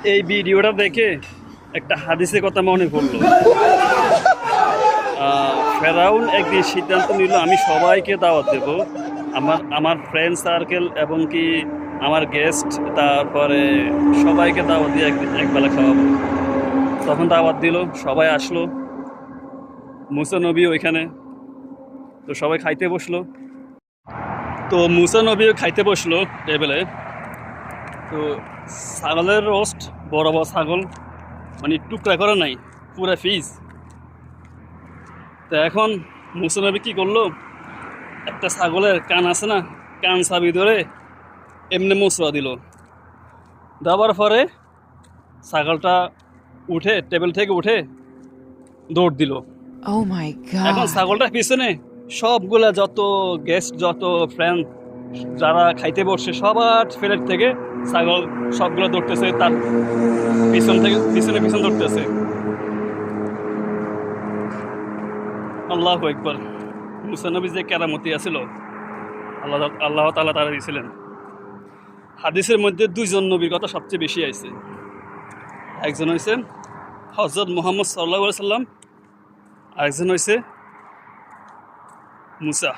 এই ভিডিওটা দেখে একটা হাদিসের কথা মনে পড়লো। ফেরাউন একদিন সিদ্ধান্ত নিল আমি সবাইকে দাওয়াত দেব, আমার আমার ফ্রেন্ড সার্কেল এবং কি আমার গেস্ট, তারপরে সবাইকে দাওয়াত দিয়ে একবেলা খাওয়াবো। তখন দাওয়াত দিল, সবাই আসলো, মুসা নবী ওইখানে। তো সবাই খাইতে বসলো। তো মুসা নবীও খাইতে বসলো টেবিলে। তো ছাগলের রোস্ট, বড় বড় ছাগল, মানে টুকরা করে নাই, পুরা ফিস। তো এখন মুসা নবী কী করলো, একটা ছাগলের কান আছে না, কান চাবি ধরে এমনি মুসরা দিল। দেওয়ার পরে ছাগলটা উঠে, টেবিল থেকে উঠে দৌড় দিল। Oh my এখন god. ছাগলটার পিছনে সবগুলা, যত গেস্ট, যত ফ্রেন্ড যারা খাইতে বসছে, সবার প্লেট থেকে ছাগল সবগুলো দৌড়তেছে, তার পিছন থেকে পিছন দৌড়তেছে। আল্লাহু আকবার। মুসা নবী যে কেরামতি আছিল, আল্লাহ আল্লাহ তাআলা তারা দিয়েছিলেন। হাদিসের মধ্যে দুইজন নবীর কথা সবচেয়ে বেশি আইছে। একজন হয়েছে হযরত মুহাম্মদ সাল্লাল্লাহু আলাইহি সাল্লাম, আরেকজন হয়েছে মুসা।